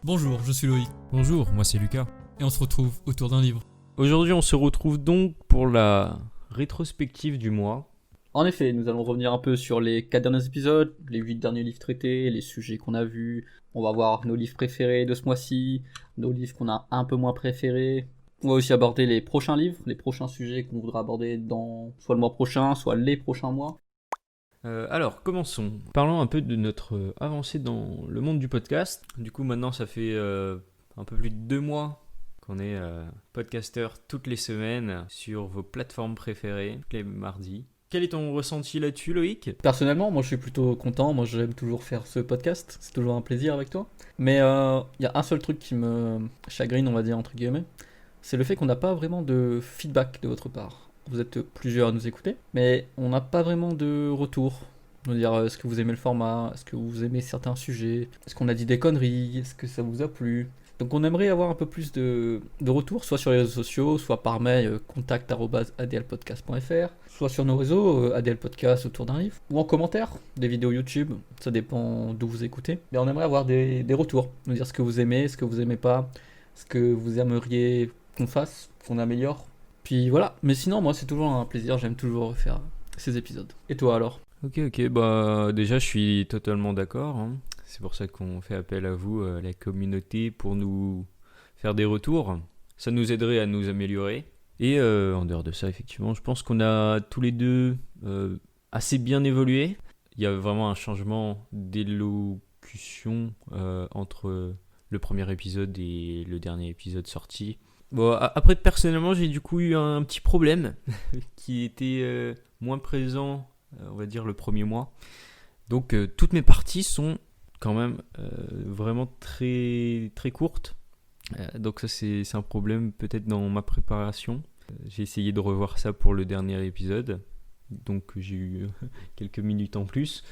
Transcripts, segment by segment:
Bonjour, je suis Loïc, Bonjour, moi c'est Lucas. et on se retrouve autour d'un livre. Aujourd'hui on se retrouve donc pour la rétrospective du mois. En effet, nous allons revenir un peu sur les 4 derniers épisodes, les 8 derniers livres traités, les sujets qu'on a vus. On va voir nos livres préférés de ce mois-ci, nos livres qu'on a un peu moins préférés. On va aussi aborder les prochains livres, les prochains sujets qu'on voudra aborder dans soit le mois prochain, soit les prochains mois. Alors commençons. Parlons un peu de notre avancée dans le monde du podcast. Du coup maintenant ça fait un peu plus de 2 mois qu'on est podcasteur toutes les semaines sur vos plateformes préférées, tous les mardis. Quel est ton ressenti là-dessus, Loïc ? Personnellement, moi je suis plutôt content, moi j'aime toujours faire ce podcast, c'est toujours un plaisir avec toi. Mais il y a un seul truc qui me chagrine, on va dire entre guillemets, c'est le fait qu'on n'a pas vraiment de feedback de votre part. Vous êtes plusieurs à nous écouter, mais on n'a pas vraiment de retour. Nous dire est-ce que vous aimez le format, est-ce que vous aimez certains sujets, est-ce qu'on a dit des conneries, est-ce que ça vous a plu. Donc on aimerait avoir un peu plus de retours, soit sur les réseaux sociaux, soit par mail contact@adlpodcast.fr, soit sur nos réseaux ADL Podcast autour d'un livre, ou en commentaire, des vidéos YouTube, ça dépend d'où vous écoutez. Mais on aimerait avoir des retours, nous dire ce que vous aimez, ce que vous aimez pas, ce que vous aimeriez qu'on fasse, qu'on améliore. Puis voilà, mais sinon moi c'est toujours un plaisir, j'aime toujours faire ces épisodes. Et toi alors ? Ok, bah déjà je suis totalement d'accord, hein. C'est pour ça qu'on fait appel à vous, la communauté, pour nous faire des retours. Ça nous aiderait à nous améliorer. Et en dehors de ça, effectivement, je pense qu'on a tous les deux assez bien évolué. Il y a vraiment un changement d'élocution entre le premier épisode et le dernier épisode sorti. Bon, après, personnellement, j'ai du coup eu un petit problème qui était moins présent, on va dire, le premier mois. Donc, toutes mes parties sont quand même vraiment très, très courtes. Donc ça, c'est un problème peut-être dans ma préparation. J'ai essayé de revoir ça pour le dernier épisode. Donc j'ai eu quelques minutes en plus.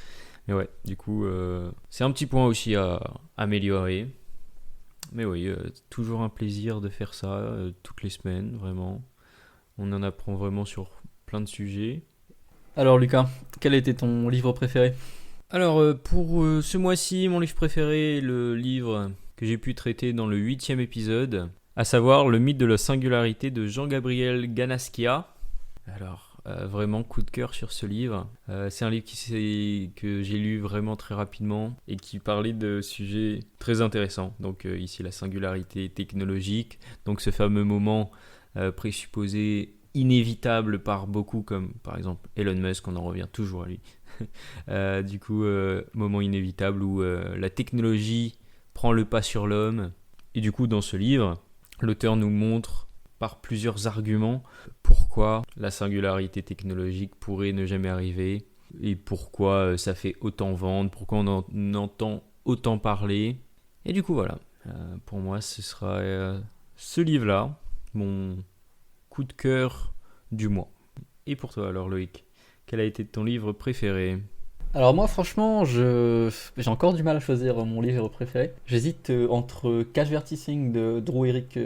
Mais ouais, du coup, c'est un petit point aussi à améliorer. Mais oui, toujours un plaisir de faire ça toutes les semaines, vraiment. On en apprend vraiment sur plein de sujets. Alors Lucas, quel était ton livre préféré ? Alors, pour ce mois-ci, mon livre préféré est le livre que j'ai pu traiter dans le 8e épisode, à savoir Le mythe de la singularité de Jean-Gabriel Ganaskia. Alors, vraiment coup de cœur sur ce livre. C'est un livre que j'ai lu vraiment très rapidement et qui parlait de sujets très intéressants. Donc ici, la singularité technologique, donc ce fameux moment présupposé inévitable par beaucoup, comme par exemple Elon Musk, on en revient toujours à lui. Du coup, moment inévitable où la technologie prend le pas sur l'homme. Et du coup, dans ce livre, l'auteur nous montre par plusieurs arguments pourquoi la singularité technologique pourrait ne jamais arriver et pourquoi ça fait autant vendre, pourquoi on en entend autant parler. Et du coup, voilà. Pour moi, ce sera ce livre-là, mon coup de cœur du mois. Et pour toi alors, Loïc ? Quel a été ton livre préféré ? Alors moi franchement, j'ai encore du mal à choisir mon livre préféré. J'hésite entre Cache-Vertissing de Drew Eric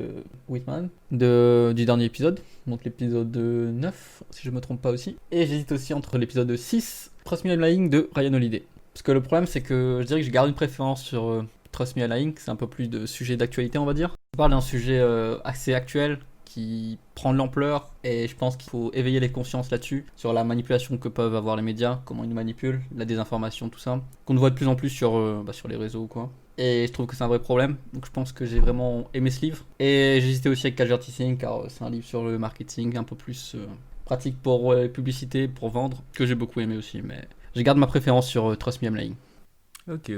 Whitman, du dernier épisode, donc l'épisode 9 si je me trompe pas aussi. Et j'hésite aussi entre l'épisode 6, Trust Me I'm Lying de Ryan Holiday. Parce que le problème c'est que je dirais que je garde une préférence sur Trust Me I'm Lying, c'est un peu plus de sujet d'actualité on va dire. Je parle d'un sujet assez actuel, qui prend de l'ampleur et je pense qu'il faut éveiller les consciences là-dessus, sur la manipulation que peuvent avoir les médias, comment ils nous manipulent, la désinformation, tout ça, qu'on voit de plus en plus sur les réseaux ou quoi. Et je trouve que c'est un vrai problème, donc je pense que j'ai vraiment aimé ce livre. Et j'hésitais aussi avec Cache-Vertissing car c'est un livre sur le marketing un peu plus pratique pour les publicités, pour vendre, que j'ai beaucoup aimé aussi, mais je garde ma préférence sur Trust Me I'm Lying. Ok.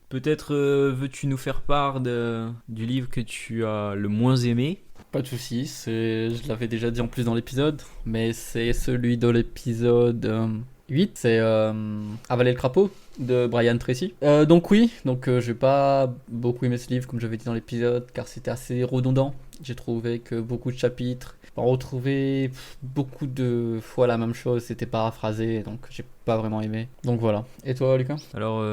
Peut-être veux-tu nous faire part du livre que tu as le moins aimé ? Pas de soucis, je l'avais déjà dit en plus dans l'épisode, mais c'est celui de l'épisode 8, c'est Avaler le crapaud de Brian Tracy. Donc j'ai pas beaucoup aimé ce livre comme j'avais dit dans l'épisode, car c'était assez redondant. J'ai trouvé que beaucoup de chapitres, on retrouvait beaucoup de fois la même chose, c'était paraphrasé, donc j'ai pas vraiment aimé. Donc voilà. Et toi Lucas ? Alors,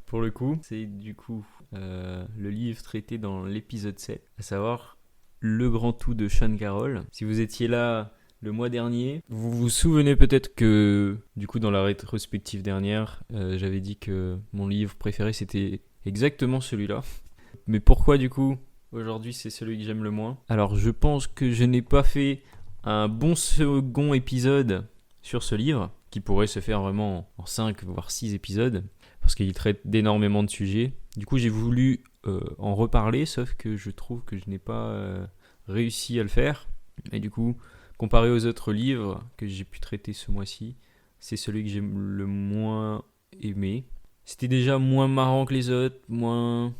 pour le coup, c'est du coup le livre traité dans l'épisode 7, à savoir Le Grand Tout de Sean Carroll. Si vous étiez là le mois dernier, vous vous souvenez peut-être que, du coup, dans la rétrospective dernière, j'avais dit que mon livre préféré, c'était exactement celui-là. Mais pourquoi du coup aujourd'hui c'est celui que j'aime le moins? Alors je pense que je n'ai pas fait un bon second épisode sur ce livre, qui pourrait se faire vraiment en 5 voire 6 épisodes, parce qu'il traite d'énormément de sujets. Du coup j'ai voulu en reparler, sauf que je trouve que je n'ai pas réussi à le faire. Et du coup, comparé aux autres livres que j'ai pu traiter ce mois-ci, c'est celui que j'ai le moins aimé. C'était déjà moins marrant que les autres, moins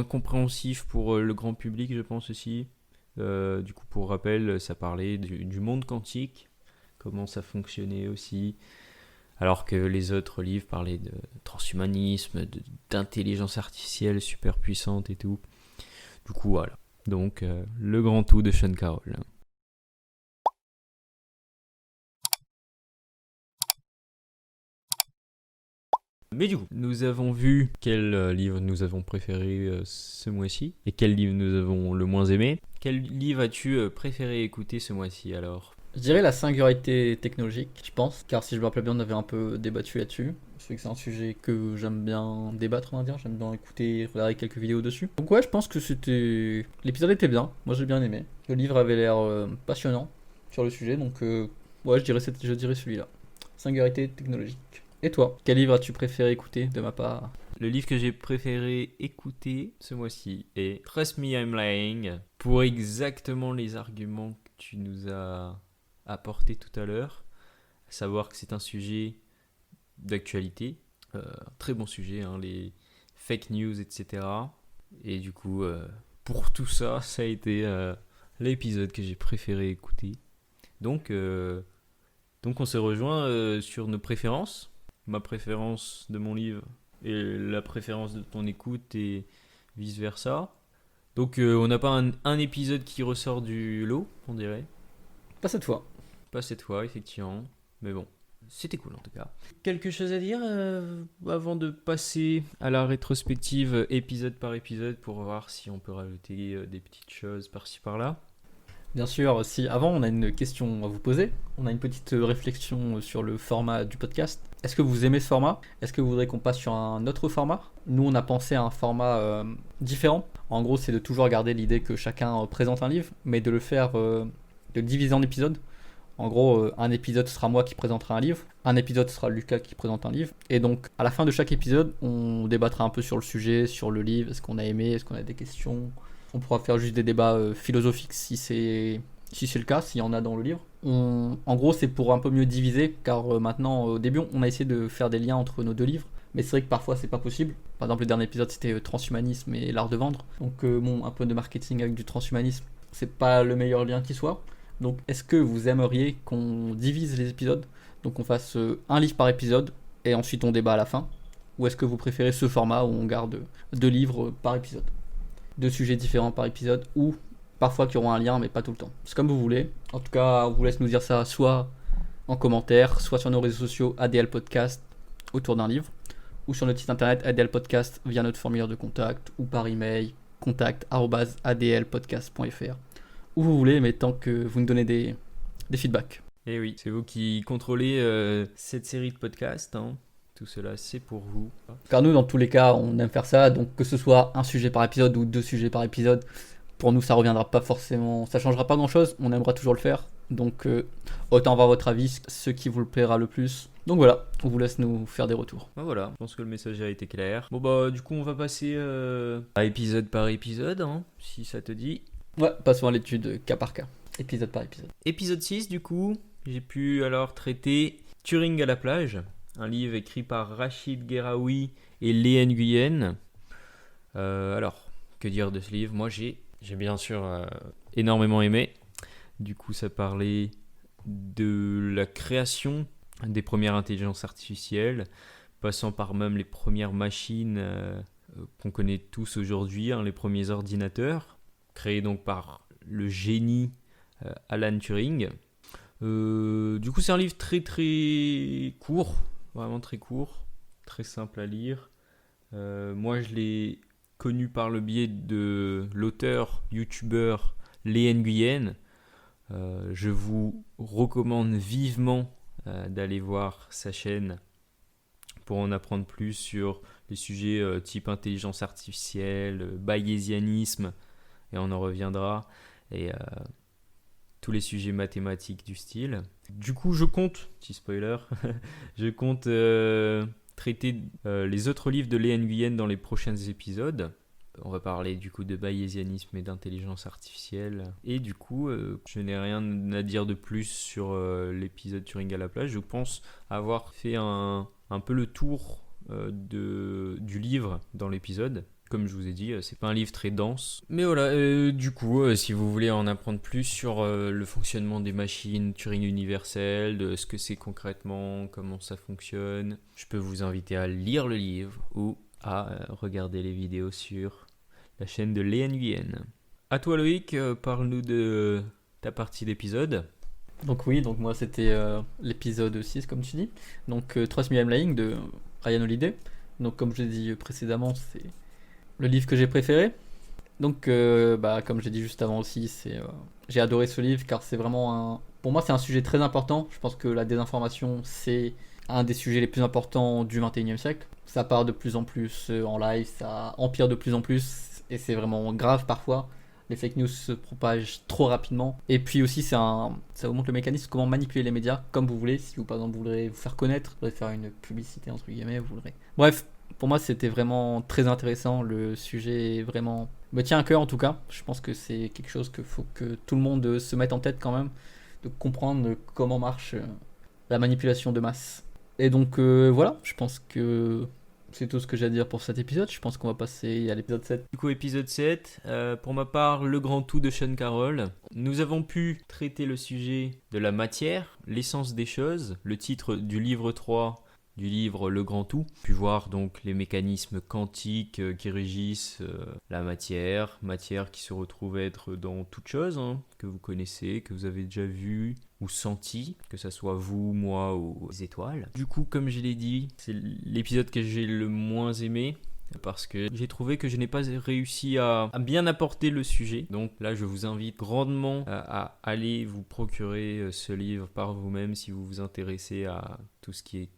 compréhensif pour le grand public, je pense aussi. Du coup, pour rappel, ça parlait du monde quantique, comment ça fonctionnait aussi, alors que les autres livres parlaient de transhumanisme, d'intelligence artificielle super puissante et tout. Du coup, voilà. Donc, le grand tout de Sean Carroll. Mais du coup, nous avons vu quel livre nous avons préféré ce mois-ci et quel livre nous avons le moins aimé. Quel livre as-tu préféré écouter ce mois-ci alors? Je dirais la singularité technologique, je pense, car si je me rappelle bien, on avait un peu débattu là-dessus. Je sais que c'est un sujet que j'aime bien débattre, on va dire. J'aime bien écouter, regarder quelques vidéos dessus. Donc ouais, je pense que l'épisode était bien. Moi, j'ai bien aimé. Le livre avait l'air passionnant sur le sujet, donc ouais, je dirais celui-là. Singularité technologique. Et toi, quel livre as-tu préféré écouter de ma part? Le livre que j'ai préféré écouter ce mois-ci est Trust Me I'm Lying, pour exactement les arguments que tu nous as apportés tout à l'heure, à savoir que c'est un sujet d'actualité, très bon sujet, hein, les fake news, etc. Et du coup, pour tout ça, ça a été l'épisode que j'ai préféré écouter. Donc on s'est rejoint sur nos préférences. Ma préférence de mon livre et la préférence de ton écoute et vice versa. Donc on n'a pas un épisode qui ressort du lot, on dirait. Pas cette fois. Pas cette fois, effectivement. Mais bon, c'était cool en tout cas. Quelque chose à dire avant de passer à la rétrospective épisode par épisode pour voir si on peut rajouter des petites choses par-ci par-là. Bien sûr, si avant on a une question à vous poser, on a une petite réflexion sur le format du podcast. Est-ce que vous aimez ce format? Est-ce que vous voudrez qu'on passe sur un autre format? Nous, on a pensé à un format différent. En gros, c'est de toujours garder l'idée que chacun présente un livre, mais de le faire, de le diviser en épisodes. En gros, un épisode sera moi qui présentera un livre, un épisode sera Lucas qui présente un livre. Et donc, à la fin de chaque épisode, on débattra un peu sur le sujet, sur le livre, est-ce qu'on a aimé, est-ce qu'on a des questions. On pourra faire juste des débats philosophiques si c'est le cas, s'il y en a dans le livre. En gros, c'est pour un peu mieux diviser, car maintenant, au début, on a essayé de faire des liens entre nos deux livres, mais c'est vrai que parfois, c'est pas possible. Par exemple, le dernier épisode, c'était transhumanisme et l'art de vendre. Donc, un peu de marketing avec du transhumanisme, c'est pas le meilleur lien qui soit. Donc, est-ce que vous aimeriez qu'on divise les épisodes? Donc, qu'on fasse un livre par épisode, et ensuite on débat à la fin? Ou est-ce que vous préférez ce format où on garde 2 livres par épisode? 2 sujets différents par épisode, ou parfois qui auront un lien mais pas tout le temps. C'est comme vous voulez. En tout cas, on vous laisse nous dire ça soit en commentaire, soit sur nos réseaux sociaux ADL Podcast autour d'un livre, ou sur notre site internet ADL Podcast via notre formulaire de contact, ou par email contact@adlpodcast.fr, où vous voulez, mais tant que vous nous donnez des feedbacks. Et oui, c'est vous qui contrôlez cette série de podcasts, hein. Tout cela, c'est pour vous. Car nous, dans tous les cas, on aime faire ça, donc que ce soit un sujet par épisode ou 2 sujets par épisode, pour nous, ça reviendra pas forcément, ça changera pas grand-chose, on aimera toujours le faire. Donc, autant avoir votre avis, ce qui vous le plaira le plus. Donc voilà, on vous laisse nous faire des retours. Ben voilà, je pense que le message a été clair. Bon bah, du coup, on va passer à épisode par épisode, hein, si ça te dit. Ouais, passons à l'étude cas par cas, épisode par épisode. Épisode 6, du coup, j'ai pu alors traiter Turing à la plage. Un livre écrit par Rachid Gueraoui et Léa Nguyen. Alors, que dire de ce livre? Moi, j'ai bien sûr énormément aimé. Du coup, ça parlait de la création des premières intelligences artificielles, passant par même les premières machines qu'on connaît tous aujourd'hui, hein, les premiers ordinateurs, créés donc par le génie Alan Turing. Du coup, c'est un livre très très court. Vraiment très court, très simple à lire. Moi, je l'ai connu par le biais de l'auteur, youtubeur Léa Nguyen. Je vous recommande vivement d'aller voir sa chaîne pour en apprendre plus sur les sujets type intelligence artificielle, bayésianisme, et on en reviendra, et tous les sujets mathématiques du style. Du coup, je compte, petit spoiler, je compte traiter les autres livres de Lê Nguyen dans les prochains épisodes. On va parler du coup de bayésianisme et d'intelligence artificielle. Et du coup, je n'ai rien à dire de plus sur l'épisode Turing à la plage. Je pense avoir fait un peu le tour du livre dans l'épisode. Comme je vous ai dit, c'est pas un livre très dense. Mais voilà, du coup, si vous voulez en apprendre plus sur le fonctionnement des machines Turing universelles, de ce que c'est concrètement, comment ça fonctionne, je peux vous inviter à lire le livre ou à regarder les vidéos sur la chaîne de Lê Nguyen. À toi Loïc, parle-nous de ta partie d'épisode. Donc oui, donc moi c'était l'épisode 6 comme tu dis. Donc 3000ème Lying de Ryan Holiday. Donc comme je l'ai dit précédemment, c'est le livre que j'ai préféré. Donc comme j'ai dit juste avant aussi, j'ai adoré ce livre car c'est vraiment pour moi c'est un sujet très important. Je pense que la désinformation c'est un des sujets les plus importants du 21e siècle. Ça part de plus en plus en live, ça empire de plus en plus et c'est vraiment grave parfois. Les fake news se propagent trop rapidement. Et puis aussi, ça vous montre le mécanisme, comment manipuler les médias comme vous voulez. Si vous, par exemple, vous voudrez vous faire connaître, vous voudrez faire une publicité, entre guillemets, vous voudrez. Bref, pour moi, c'était vraiment très intéressant. Le sujet vraiment me tient à cœur, en tout cas. Je pense que c'est quelque chose qu'il faut que tout le monde se mette en tête quand même, de comprendre comment marche la manipulation de masse. Et donc, voilà, je pense que c'est tout ce que j'ai à dire pour cet épisode. Je pense qu'on va passer à l'épisode 7. Du coup, épisode 7, pour ma part, le grand tout de Sean Carroll. Nous avons pu traiter le sujet de la matière, l'essence des choses, le titre du livre 3 du livre Le Grand Tout, puis voir donc les mécanismes quantiques qui régissent la matière qui se retrouve être dans toute chose, que vous connaissez, que vous avez déjà vu ou senti, que ça soit vous, moi ou les étoiles. Du coup, comme je l'ai dit, c'est l'épisode que j'ai le moins aimé, parce que j'ai trouvé que je n'ai pas réussi à bien apporter le sujet. Donc là, je vous invite grandement à aller vous procurer ce livre par vous-même si vous vous intéressez à tout ce qui est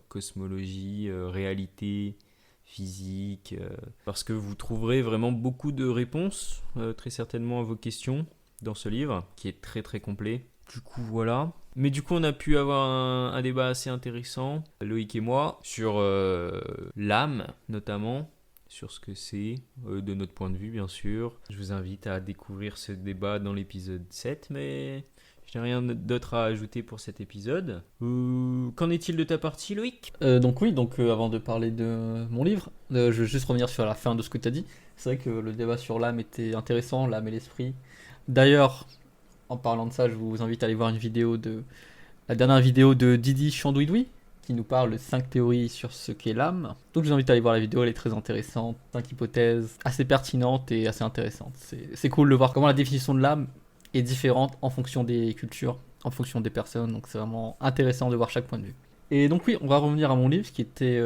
cosmologie, réalité, physique, parce que vous trouverez vraiment beaucoup de réponses, très certainement à vos questions dans ce livre, qui est très très complet. Du coup, voilà. Mais du coup, on a pu avoir un débat assez intéressant, Loïc et moi, sur l'âme, notamment, sur ce que c'est, de notre point de vue, bien sûr. Je vous invite à découvrir ce débat dans l'épisode 7, mais je n'ai rien d'autre à ajouter pour cet épisode. Qu'en est-il de ta partie, Loïc ? Donc oui, avant de parler de mon livre, je veux juste revenir sur la fin de ce que tu as dit. C'est vrai que le débat sur l'âme était intéressant, l'âme et l'esprit. D'ailleurs, en parlant de ça, je vous invite à aller voir la dernière vidéo de Didi Chandouidoui, qui nous parle de 5 théories sur ce qu'est l'âme. Donc je vous invite à aller voir la vidéo, elle est très intéressante, 5 hypothèses assez pertinentes et assez intéressantes. C'est cool de voir comment la définition de l'âme est différente en fonction des cultures, en fonction des personnes, donc c'est vraiment intéressant de voir chaque point de vue. Et donc oui, on va revenir à mon livre qui était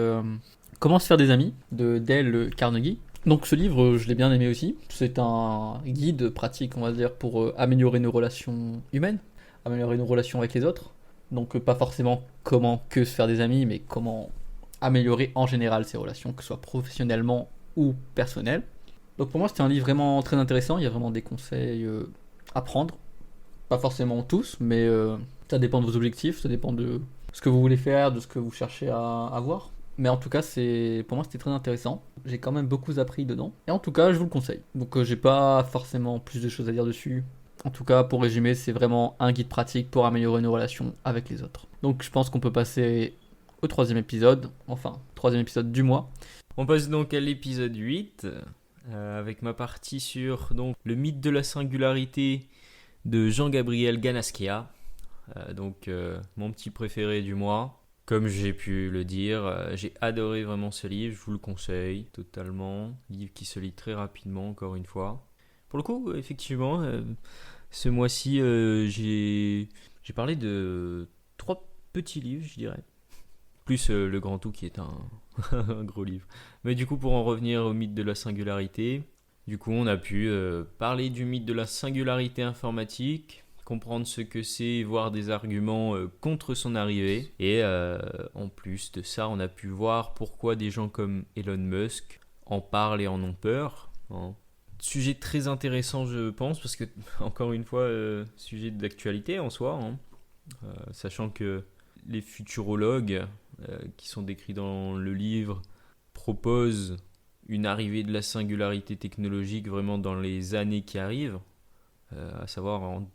Comment se faire des amis de Dale Carnegie. Donc ce livre, je l'ai bien aimé aussi. C'est un guide pratique, on va dire, pour améliorer nos relations humaines, améliorer nos relations avec les autres. Donc pas forcément comment que se faire des amis, mais comment améliorer en général ces relations, que ce soit professionnellement ou personnelles. Donc pour moi, c'était un livre vraiment très intéressant. Il y a vraiment des conseils à prendre. Pas forcément tous, mais ça dépend de vos objectifs, ça dépend de ce que vous voulez faire, de ce que vous cherchez à avoir. Mais en tout cas, pour moi, c'était très intéressant. J'ai quand même beaucoup appris dedans. Et en tout cas, je vous le conseille. Donc, j'ai pas forcément plus de choses à dire dessus. En tout cas, pour résumer, c'est vraiment un guide pratique pour améliorer nos relations avec les autres. Donc, je pense qu'on peut passer au 3e épisode. Enfin, 3e épisode du mois. On passe donc à l'épisode 8, avec ma partie sur donc, le mythe de la singularité de Jean-Gabriel Ganaskia. Mon petit préféré du mois. Comme j'ai pu le dire, j'ai adoré vraiment ce livre, je vous le conseille totalement. Livre qui se lit très rapidement, encore une fois. Pour le coup, effectivement, ce mois-ci, j'ai parlé de 3 petits livres, je dirais. Plus Le Grand Tout qui est un gros livre. Mais du coup, pour en revenir au mythe de la singularité, du coup, on a pu parler du mythe de la singularité informatique, comprendre ce que c'est, voir des arguments contre son arrivée. Et en plus de ça, on a pu voir pourquoi des gens comme Elon Musk en parlent et en ont peur. Hein. Sujet très intéressant, je pense, parce que, encore une fois, sujet d'actualité en soi. Hein. Sachant que les futurologues qui sont décrits dans le livre proposent une arrivée de la singularité technologique vraiment dans les années qui arrivent, à savoir en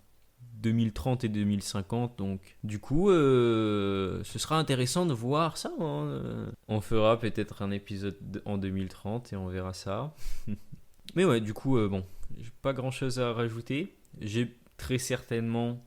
2030 et 2050. Donc, du coup, ce sera intéressant de voir ça. Hein. On fera peut-être un épisode en 2030 et on verra ça. Mais ouais, du coup, bon, j'ai pas grand-chose à rajouter. J'ai très certainement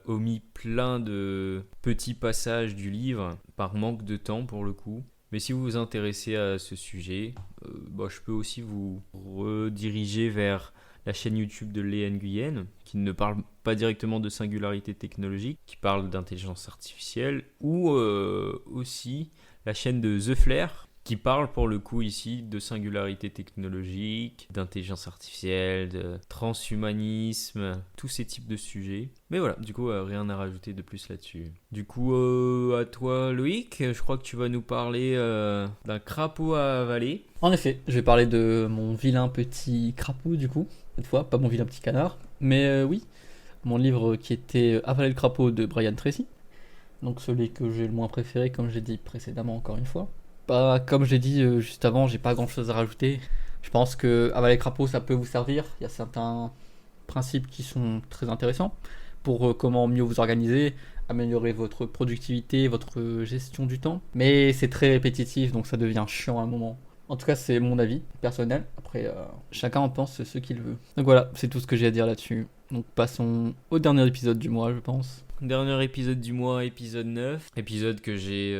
omis plein de petits passages du livre par manque de temps pour le coup. Mais si vous vous intéressez à ce sujet, je peux aussi vous rediriger vers la chaîne YouTube de Lê Nguyen, qui ne parle pas directement de singularité technologique, qui parle d'intelligence artificielle, ou aussi la chaîne de The Flair, qui parle pour le coup ici de singularité technologique, d'intelligence artificielle, de transhumanisme, tous ces types de sujets. Mais voilà, du coup, rien à rajouter de plus là-dessus. Du coup, à toi Loïc, je crois que tu vas nous parler d'un crapaud à avaler. En effet, je vais parler de mon vilain petit crapaud du coup, cette fois, pas mon vilain petit canard. Mais oui, mon livre qui était Avaler le crapaud de Brian Tracy. Donc celui que j'ai le moins préféré, comme j'ai dit précédemment encore une fois. Comme j'ai dit juste avant, j'ai pas grand chose à rajouter. Je pense que avaler le crapaud ça peut vous servir. Il y a certains principes qui sont très intéressants pour comment mieux vous organiser, améliorer votre productivité, votre gestion du temps. Mais c'est très répétitif donc ça devient chiant à un moment. En tout cas, c'est mon avis personnel. Après, chacun en pense ce qu'il veut. Donc voilà, c'est tout ce que j'ai à dire là-dessus. Donc passons au dernier épisode du mois, je pense. Dernier épisode du mois, épisode 9. Épisode que j'ai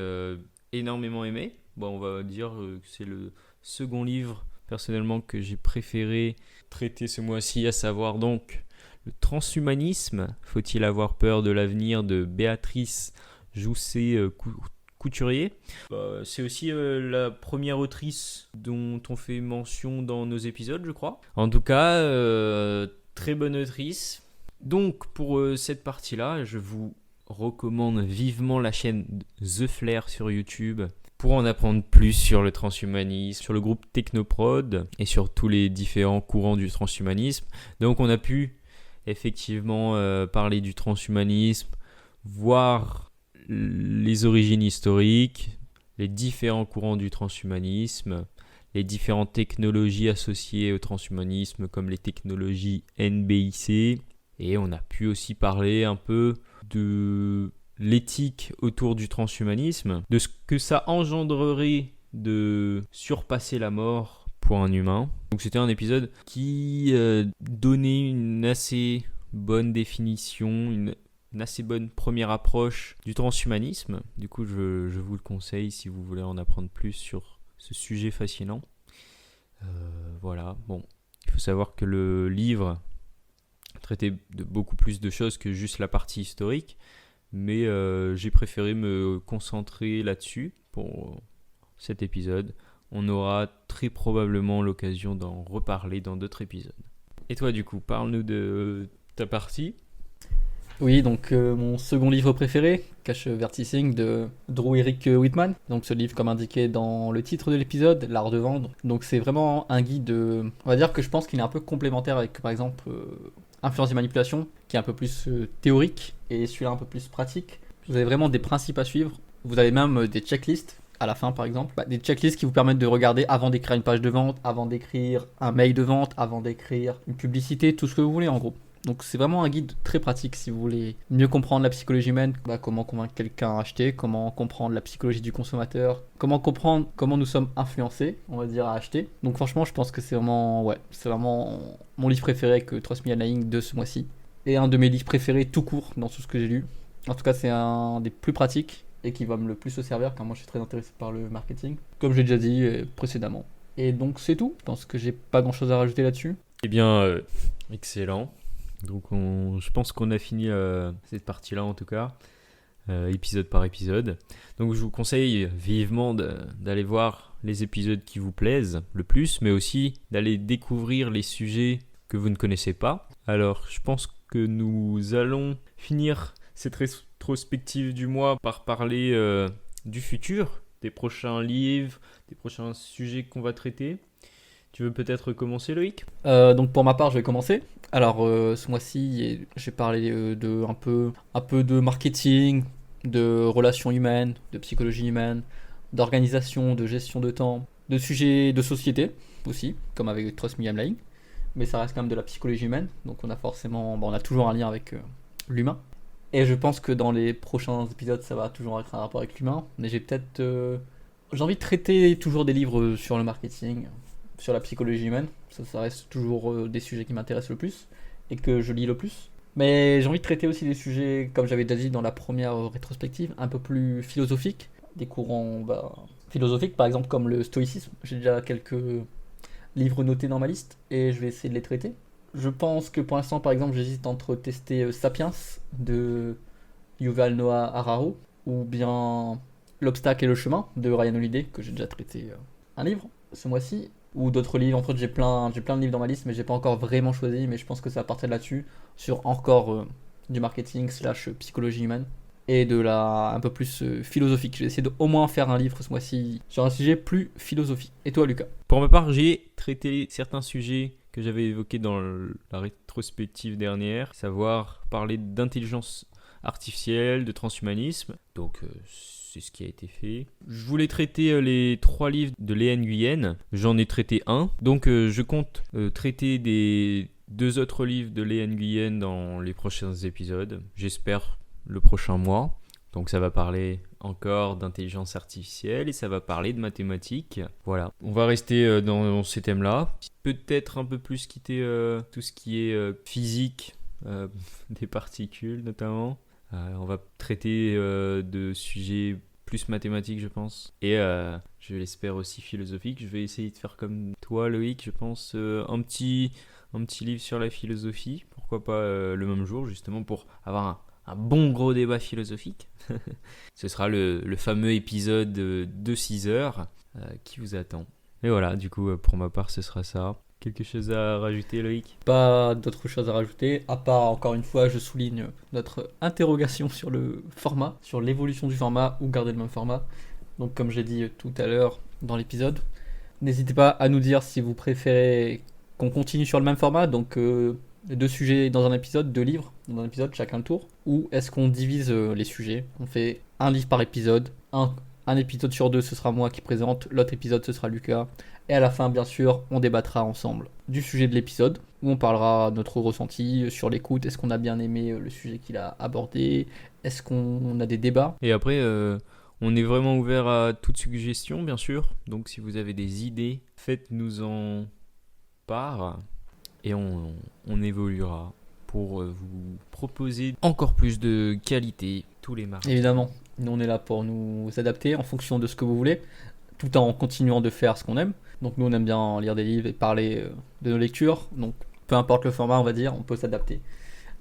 énormément aimé. Bon, on va dire que c'est le second livre personnellement que j'ai préféré traiter ce mois-ci, à savoir donc le transhumanisme. Faut-il avoir peur de l'avenir de Béatrice Jousset-Couturier. C'est aussi la première autrice dont on fait mention dans nos épisodes, je crois. En tout cas, très bonne autrice. Donc pour cette partie-là, je vous recommande vivement la chaîne The Flair sur YouTube pour en apprendre plus sur le transhumanisme, sur le groupe Technoprod et sur tous les différents courants du transhumanisme. Donc on a pu effectivement parler du transhumanisme, voir les origines historiques, les différents courants du transhumanisme, les différentes technologies associées au transhumanisme comme les technologies NBIC. Et on a pu aussi parler un peu de l'éthique autour du transhumanisme, de ce que ça engendrerait de surpasser la mort pour un humain. Donc c'était un épisode qui donnait une assez bonne définition, une assez bonne première approche du transhumanisme. Du coup, je vous le conseille si vous voulez en apprendre plus sur ce sujet fascinant. Voilà, bon, il faut savoir que le livre traitait de beaucoup plus de choses que juste la partie historique. Mais j'ai préféré me concentrer là-dessus pour cet épisode. On aura très probablement l'occasion d'en reparler dans d'autres épisodes. Et toi, du coup, parle-nous de ta partie. Oui, donc mon second livre préféré, Cache-Vertising de Drew Eric Whitman. Donc ce livre, comme indiqué dans le titre de l'épisode, L'art de vendre. Donc c'est vraiment un guide, on va dire que je pense qu'il est un peu complémentaire avec par exemple Influence et manipulation, qui est un peu plus théorique, et celui-là un peu plus pratique. Vous avez vraiment des principes à suivre. Vous avez même des checklists à la fin par exemple. Des checklists qui vous permettent de regarder avant d'écrire une page de vente, avant d'écrire un mail de vente, avant d'écrire une publicité, tout ce que vous voulez en gros. Donc c'est vraiment un guide très pratique si vous voulez mieux comprendre la psychologie humaine, comment convaincre quelqu'un à acheter, comment comprendre la psychologie du consommateur, comment comprendre comment nous sommes influencés, on va dire, à acheter. Donc franchement, je pense que c'est vraiment mon livre préféré que Trust Me Lying de ce mois-ci. Et un de mes livres préférés tout court dans tout ce que j'ai lu. En tout cas, c'est un des plus pratiques et qui va me le plus se servir car moi je suis très intéressé par le marketing, comme j'ai déjà dit précédemment. Et donc c'est tout, je pense que j'ai pas grand-chose à rajouter là-dessus. Eh bien, excellent. Donc je pense qu'on a fini cette partie-là en tout cas, épisode par épisode. Donc je vous conseille vivement d'aller voir les épisodes qui vous plaisent le plus, mais aussi d'aller découvrir les sujets que vous ne connaissez pas. Alors je pense que nous allons finir cette rétrospective du mois par parler du futur, des prochains livres, des prochains sujets qu'on va traiter. Tu veux peut-être commencer, Loïc ? Donc pour ma part, je vais commencer. Alors ce mois-ci, j'ai parlé de un peu de marketing, de relations humaines, de psychologie humaine, d'organisation, de gestion de temps, de sujets de société aussi, comme avec Trust Me I'm Lying. Mais ça reste quand même de la psychologie humaine, donc on a toujours un lien avec l'humain. Et je pense que dans les prochains épisodes, ça va toujours être un rapport avec l'humain. Mais j'ai envie de traiter toujours des livres sur le marketing, sur la psychologie humaine. Ça reste toujours des sujets qui m'intéressent le plus et que je lis le plus. Mais j'ai envie de traiter aussi des sujets, comme j'avais déjà dit dans la première rétrospective, un peu plus philosophiques. Des courants philosophiques, par exemple comme le stoïcisme. J'ai déjà quelques livres notés dans ma liste et je vais essayer de les traiter. Je pense que pour l'instant, par exemple, j'hésite entre tester Sapiens de Yuval Noah Harari ou bien L'obstacle et le chemin de Ryan Holiday, que j'ai déjà traité un livre ce mois-ci, ou d'autres livres. En fait, j'ai plein de livres dans ma liste, mais j'ai pas encore vraiment choisi, mais je pense que ça va partir de là-dessus, sur encore du marketing / psychologie humaine, et de un peu plus philosophique. J'ai essayé de au moins faire un livre ce mois-ci sur un sujet plus philosophique. Et toi, Lucas ? Pour ma part, j'ai traité certains sujets que j'avais évoqués dans la rétrospective dernière, savoir parler d'intelligence artificielle, de transhumanisme. Donc, c'est ce qui a été fait. Je voulais traiter les 3 livres de Léa Nguyen. J'en ai traité un. Donc, je compte traiter des 2 autres livres de Léa Nguyen dans les prochains épisodes. J'espère le prochain mois. Donc ça va parler encore d'intelligence artificielle et ça va parler de mathématiques. Voilà, on va rester dans ces thèmes-là. Peut-être un peu plus quitter tout ce qui est physique, des particules notamment. On va traiter de sujets plus mathématiques, je pense. Et je l'espère aussi philosophiques. Je vais essayer de faire comme toi, Loïc, je pense, un petit livre sur la philosophie. Pourquoi pas le même jour, justement, pour avoir un bon gros débat philosophique. Ce sera le fameux épisode de 6 heures qui vous attend. Et voilà, du coup, pour ma part, ce sera ça. Quelque chose à rajouter, Loïc ? Pas d'autres choses à rajouter, à part, encore une fois, je souligne notre interrogation sur le format, sur l'évolution du format ou garder le même format. Donc, comme j'ai dit tout à l'heure dans l'épisode, n'hésitez pas à nous dire si vous préférez qu'on continue sur le même format, donc 2 sujets dans un épisode, 2 livres dans un épisode, chacun le tour, ou est-ce qu'on divise les sujets ? On fait un livre par épisode, un épisode sur 2 ce sera moi qui présente, l'autre épisode ce sera Lucas, et à la fin bien sûr on débattra ensemble du sujet de l'épisode, où on parlera notre ressenti sur l'écoute, est-ce qu'on a bien aimé le sujet qu'il a abordé, est-ce qu'on a des débats ? Et après, on est vraiment ouvert à toute suggestion, bien sûr, donc si vous avez des idées, faites-nous en part. Et on évoluera pour vous proposer encore plus de qualité tous les mardis. Évidemment, nous on est là pour nous adapter en fonction de ce que vous voulez, tout en continuant de faire ce qu'on aime. Donc nous on aime bien lire des livres et parler de nos lectures, donc peu importe le format on va dire, on peut s'adapter.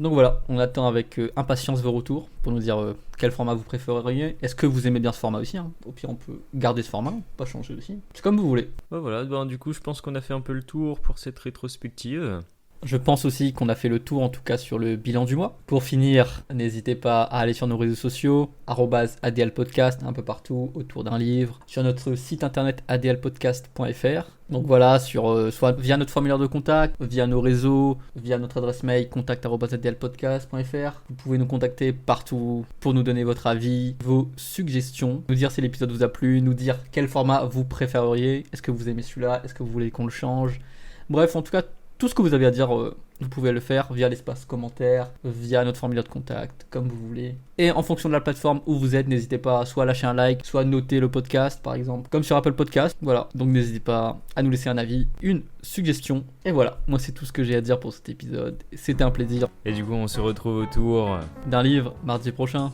Donc voilà, on attend avec impatience vos retours pour nous dire quel format vous préféreriez. Est-ce que vous aimez bien ce format aussi, hein ? Au pire on peut garder ce format, pas changer aussi. C'est comme vous voulez. Voilà, du coup je pense qu'on a fait un peu le tour pour cette rétrospective. Je pense aussi qu'on a fait le tour, en tout cas sur le bilan du mois. Pour finir, n'hésitez pas à aller sur nos réseaux sociaux, @adlpodcast, un peu partout, autour d'un livre, sur notre site internet adlpodcast.fr. Donc voilà, soit via notre formulaire de contact, via nos réseaux, via notre adresse mail, contact@adlpodcast.fr. Vous pouvez nous contacter partout pour nous donner votre avis, vos suggestions, nous dire si l'épisode vous a plu, nous dire quel format vous préféreriez, est-ce que vous aimez celui-là, est-ce que vous voulez qu'on le change. Bref, en tout cas, tout ce que vous avez à dire, vous pouvez le faire via l'espace commentaire, via notre formulaire de contact, comme vous voulez. Et en fonction de la plateforme où vous êtes, n'hésitez pas à soit lâcher un like, soit noter le podcast, par exemple, comme sur Apple Podcast. Voilà, donc n'hésitez pas à nous laisser un avis, une suggestion. Et voilà, moi c'est tout ce que j'ai à dire pour cet épisode. C'était un plaisir. Et du coup, on se retrouve autour d'un livre mardi prochain.